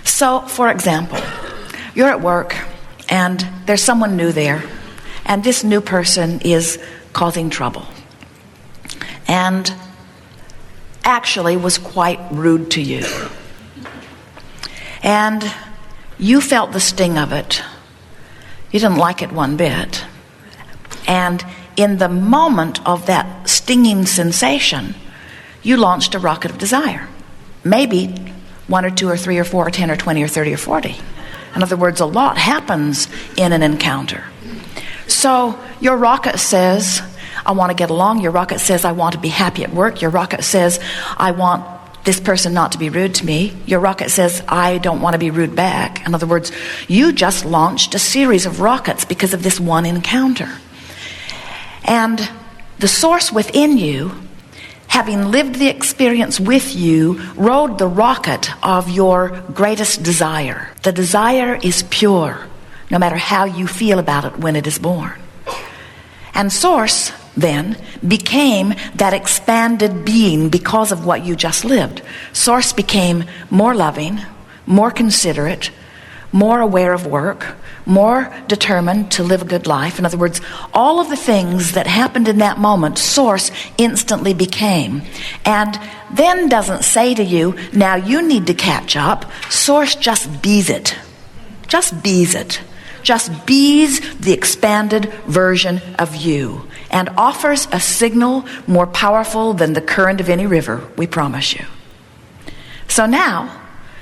So, for example, you're at work and there's someone new there, and this new person is causing trouble and actually was quite rude to you. And you felt the sting of it. You didn't like it one bit. And in the moment of that stinging sensation, you launched a rocket of desire. Maybe 1 or 2 or 3 or 4 or 10 or 20 or 30 or 40. In other words, a lot happens in an encounter. So your rocket says, I want to get along. Your rocket says, I want to be happy at work. Your rocket says, I want this person not to be rude to me. Your rocket says, I don't want to be rude back. In other words, you just launched a series of rockets because of this one encounter. And the source within you, having lived the experience with you, rode the rocket of your greatest desire. The desire is pure, no matter how you feel about it when it is born. And source then became that expanded being because of what you just lived. Source became more loving, more considerate, more aware of work, more determined to live a good life. In other words, all of the things that happened in that moment, Source instantly became. And then doesn't say to you, now you need to catch up. Source just bees it. Just bees it. Just bees the expanded version of you and offers a signal more powerful than the current of any river, we promise you. So now,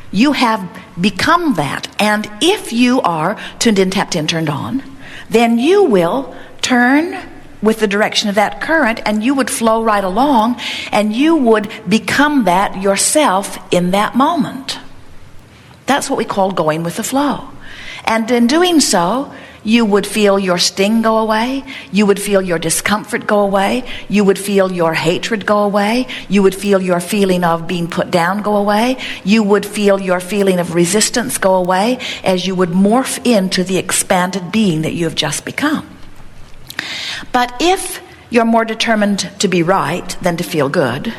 you have become that, and if you are tuned in, tapped in, turned on, then you will turn with the direction of that current, and you would flow right along, and you would become that yourself in that moment. That's what we call going with the flow. And in doing so, you would feel your sting go away. You would feel your discomfort go away. You would feel your hatred go away. You would feel your feeling of being put down go away. You would feel your feeling of resistance go away as you would morph into the expanded being that you have just become. But if you're more determined to be right than to feel good,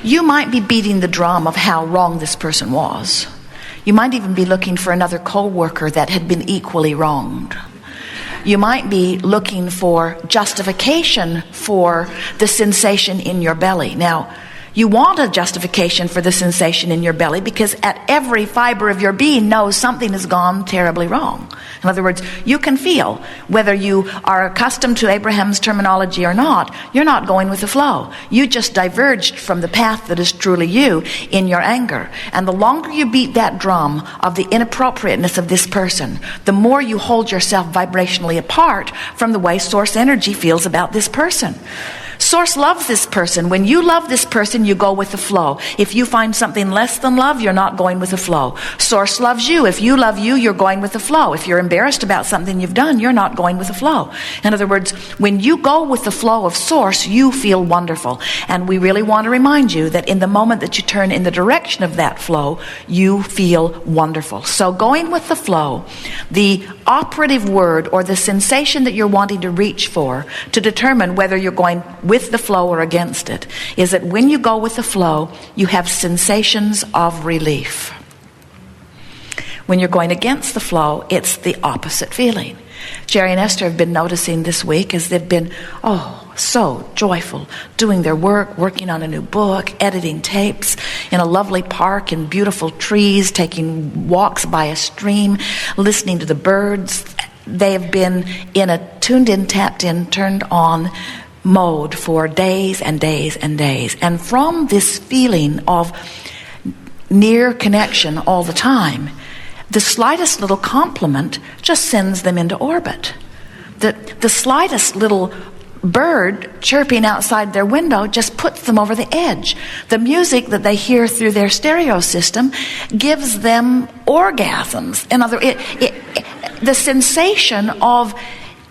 you might be beating the drum of how wrong this person was. You might even be looking for another co-worker that had been equally wronged. You might be looking for justification for the sensation in your belly. Now, you want a justification for the sensation in your belly because at every fiber of your being knows something has gone terribly wrong. In other words, you can feel, whether you are accustomed to Abraham's terminology or not, you're not going with the flow. You just diverged from the path that is truly you in your anger. And the longer you beat that drum of the inappropriateness of this person, the more you hold yourself vibrationally apart from the way source energy feels about this person. Source loves this person. When you love this person, you go with the flow. If you find something less than love, you're not going with the flow. Source loves you. If you love you, you're going with the flow. If you're embarrassed about something you've done, you're not going with the flow. In other words, when you go with the flow of Source, you feel wonderful. And we really want to remind you that in the moment that you turn in the direction of that flow, you feel wonderful. So going with the flow, the operative word or the sensation that you're wanting to reach for to determine whether you're going with the flow or against it, is that when you go with the flow, you have sensations of relief. When you're going against the flow, it's the opposite feeling. Jerry and Esther have been noticing this week as they've been, so joyful, doing their work, working on a new book, editing tapes in a lovely park in beautiful trees, taking walks by a stream, listening to the birds. They have been in a tuned in, tapped in, turned on mode for days and days and days. And from this feeling of near connection all the time, the slightest little compliment just sends them into orbit. The slightest little bird chirping outside their window just puts them over the edge. The music that they hear through their stereo system gives them orgasms. In other words, the sensation of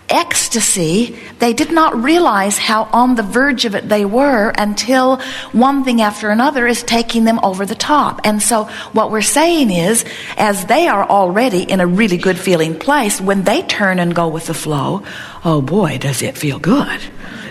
ecstasy, they did not realize how on the verge of it they were until one thing after another is taking them over the top. And so what we're saying is, as they are already in a really good feeling place, when they turn and go with the flow, oh boy, does it feel good.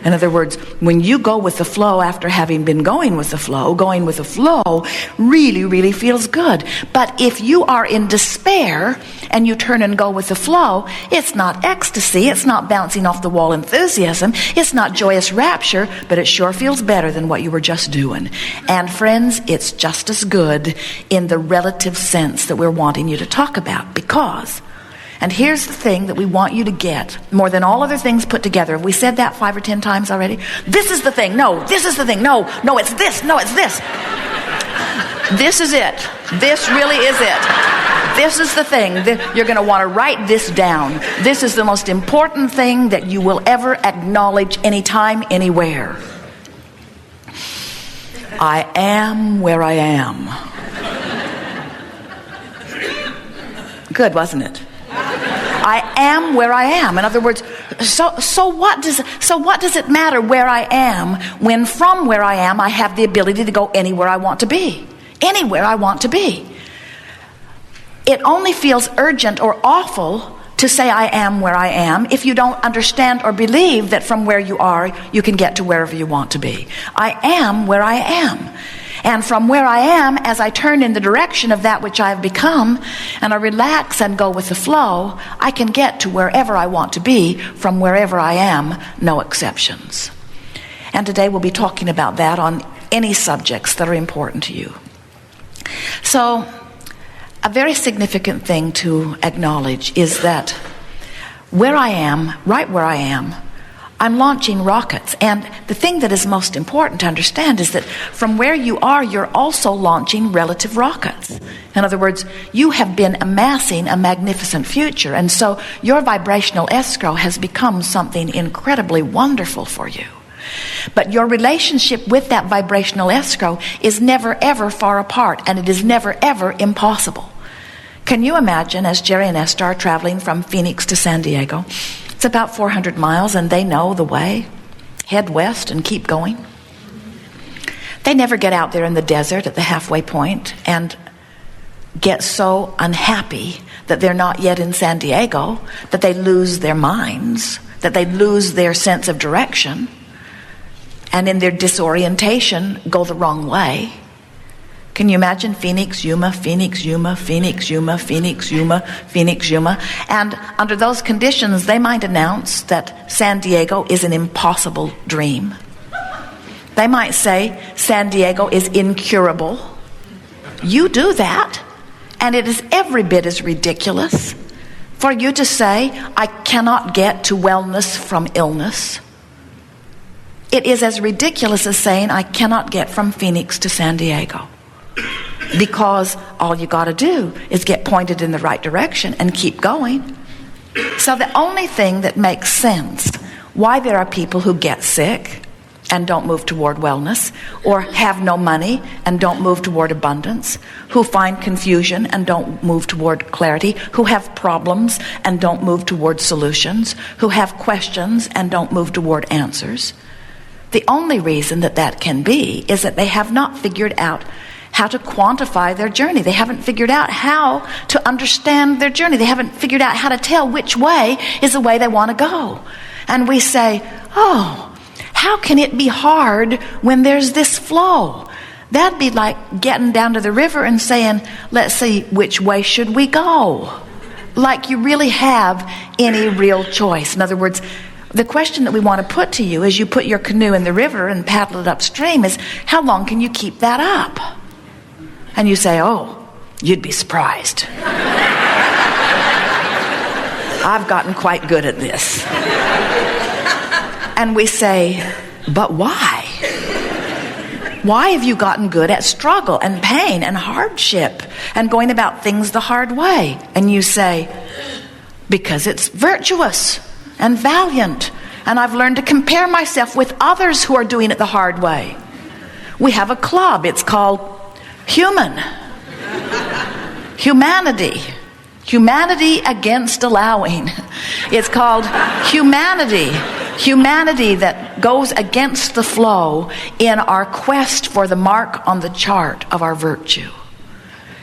In other words, when you go with the flow after having been going with the flow really, really feels good. But if you are in despair and you turn and go with the flow, it's not ecstasy, it's not bouncing off the wall enthusiasm, it's not joyous rapture, but it sure feels better than what you were just doing. And friends, it's just as good in the relative sense that we're wanting you to talk about, because, and here's the thing that we want you to get more than all other things put together. Have we said that 5 or 10 times already? This is the thing. No, this is the thing. No, it's this. No, it's this. This is it. This really is it. This is the thing. You're going to want to write this down. This is the most important thing that you will ever acknowledge anytime, anywhere. I am where I am. Good, wasn't it? I am where I am. In other words, so what does it matter where I am when from where I am I have the ability to go anywhere I want to be? Anywhere I want to be. It only feels urgent or awful to say I am where I am if you don't understand or believe that from where you are you can get to wherever you want to be. I am where I am. And from where I am, as I turn in the direction of that which I have become, and I relax and go with the flow, I can get to wherever I want to be from wherever I am, no exceptions. And today we'll be talking about that on any subjects that are important to you. So, a very significant thing to acknowledge is that where I am, right where I am, I'm launching rockets. And the thing that is most important to understand is that from where you are, you're also launching relative rockets. In other words, you have been amassing a magnificent future. And so your vibrational escrow has become something incredibly wonderful for you. But your relationship with that vibrational escrow is never ever far apart, and it is never ever impossible. Can you imagine, as Jerry and Esther are traveling from Phoenix to San Diego, it's about 400 miles and they know the way, head west and keep going. They never get out there in the desert at the halfway point and get so unhappy that they're not yet in San Diego, that they lose their minds, that they lose their sense of direction, and in their disorientation go the wrong way. Can you imagine Phoenix, Yuma, Phoenix, Yuma, Phoenix, Yuma, Phoenix, Yuma, Phoenix, Yuma? And under those conditions, they might announce that San Diego is an impossible dream. They might say San Diego is incurable. You do that, and it is every bit as ridiculous for you to say, I cannot get to wellness from illness. It is as ridiculous as saying, I cannot get from Phoenix to San Diego. Because all you got to do is get pointed in the right direction and keep going. So the only thing that makes sense why there are people who get sick and don't move toward wellness, or have no money and don't move toward abundance, who find confusion and don't move toward clarity, who have problems and don't move toward solutions, who have questions and don't move toward answers. The only reason that can be is that they have not figured out how to quantify their journey. They haven't figured out how to understand their journey. They haven't figured out how to tell which way is the way they want to go. And we say, oh, how can it be hard when there's this flow? That'd be like getting down to the river and saying, let's see, which way should we go? Like you really have any real choice. In other words, the question that we want to put to you as you put your canoe in the river and paddle it upstream is, how long can you keep that up? And you say, oh, you'd be surprised. I've gotten quite good at this. And we say, but why? Why have you gotten good at struggle and pain and hardship and going about things the hard way? And you say, because it's virtuous and valiant, and I've learned to compare myself with others who are doing it the hard way. We have a club. It's called Humanity against allowing. It's called humanity that goes against the flow in our quest for the mark on the chart of our virtue.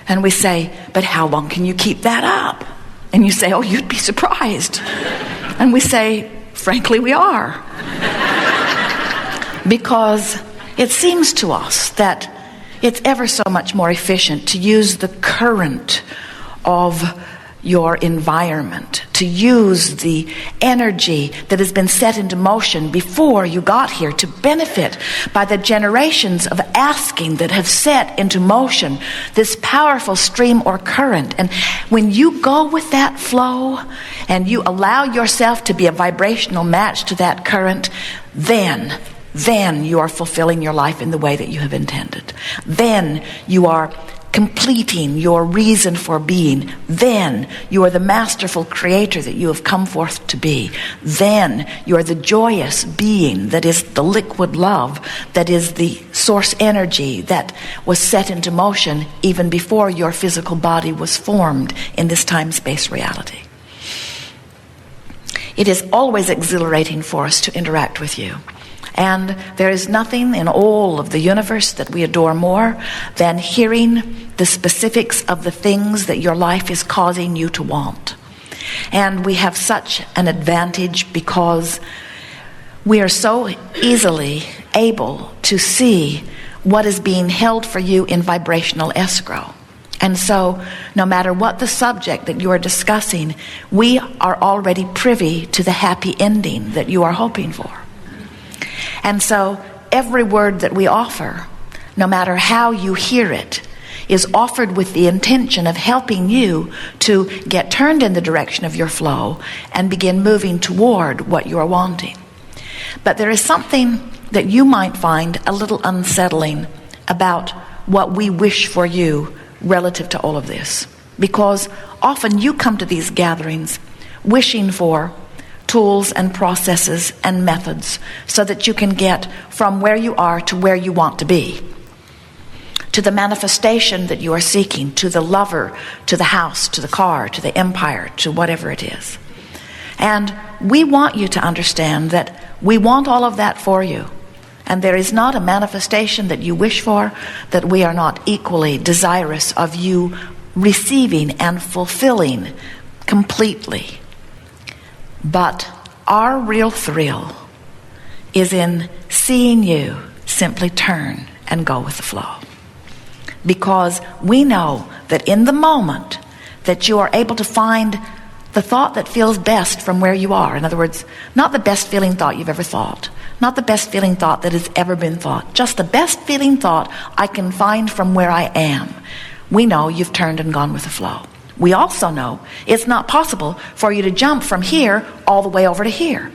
And we say, but how long can you keep that up? And you say, oh, you'd be surprised. And we say, frankly, we are. Because it seems to us that it's ever so much more efficient to use the current of your environment, to use the energy that has been set into motion before you got here, to benefit by the generations of asking that have set into motion this powerful stream or current. And when you go with that flow and you allow yourself to be a vibrational match to that current, then you are fulfilling your life in the way that you have intended. Then you are completing your reason for being. Then you are the masterful creator that you have come forth to be. Then you are the joyous being that is the liquid love, that is the source energy that was set into motion even before your physical body was formed in this time-space reality. It is always exhilarating for us to interact with you. And there is nothing in all of the universe that we adore more than hearing the specifics of the things that your life is causing you to want. And we have such an advantage because we are so easily able to see what is being held for you in vibrational escrow. And so, no matter what the subject that you are discussing, we are already privy to the happy ending that you are hoping for. And so every word that we offer, no matter how you hear it, is offered with the intention of helping you to get turned in the direction of your flow and begin moving toward what you are wanting. But there is something that you might find a little unsettling about what we wish for you relative to all of this. Because often you come to these gatherings wishing for tools and processes and methods so that you can get from where you are to where you want to be, to the manifestation that you are seeking, to the lover, to the house, to the car, to the empire, to whatever it is. And we want you to understand that we want all of that for you. And there is not a manifestation that you wish for that we are not equally desirous of you receiving and fulfilling completely. But our real thrill is in seeing you simply turn and go with the flow. Because we know that in the moment that you are able to find the thought that feels best from where you are, in other words, not the best feeling thought you've ever thought, not the best feeling thought that has ever been thought, just the best feeling thought I can find from where I am, we know you've turned and gone with the flow. We also know it's not possible for you to jump from here all the way over to here.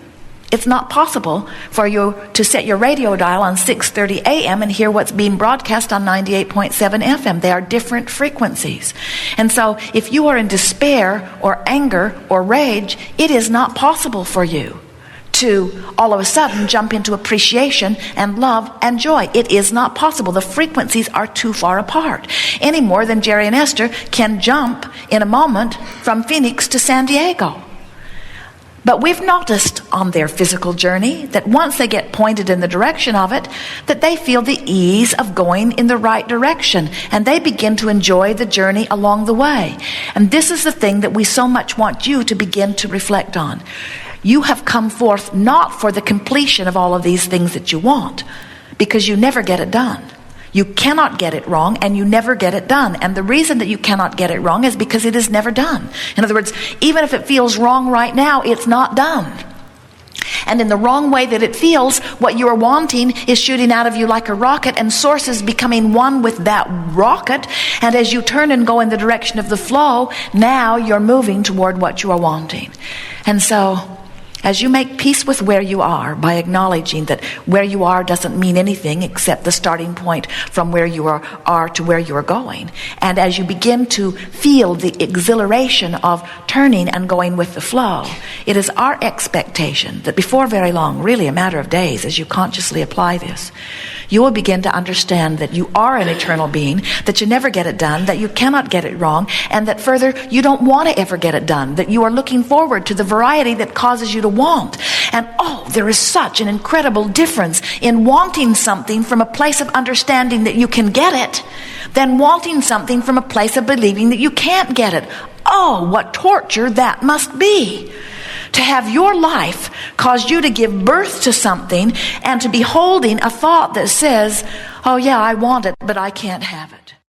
It's not possible for you to set your radio dial on 6:30 a.m. and hear what's being broadcast on 98.7 FM. They are different frequencies. And so if you are in despair or anger or rage, it is not possible for you to all of a sudden jump into appreciation and love and joy. It is not possible. The frequencies are too far apart. Any more than Jerry and Esther can jump in a moment from Phoenix to San Diego. But we've noticed on their physical journey that once they get pointed in the direction of it, that they feel the ease of going in the right direction, and they begin to enjoy the journey along the way. And this is the thing that we so much want you to begin to reflect on. You have come forth not for the completion of all of these things that you want, because you never get it done. You cannot get it wrong, and you never get it done. And the reason that you cannot get it wrong is because it is never done. In other words, even if it feels wrong right now, it's not done. And in the wrong way that it feels, what you are wanting is shooting out of you like a rocket, and source is becoming one with that rocket. And as you turn and go in the direction of the flow, now you're moving toward what you are wanting. And so, as you make peace with where you are by acknowledging that where you are doesn't mean anything except the starting point from where you are to where you are going, and as you begin to feel the exhilaration of turning and going with the flow, it is our expectation that before very long, really a matter of days, as you consciously apply this, you will begin to understand that you are an eternal being, that you never get it done, that you cannot get it wrong, and that further, you don't want to ever get it done, that you are looking forward to the variety that causes you to want. And there is such an incredible difference in wanting something from a place of understanding that you can get it than wanting something from a place of believing that you can't get it. Oh, what torture that must be. to have your life cause you to give birth to something and to be holding a thought that says, oh yeah, I want it, but I can't have it.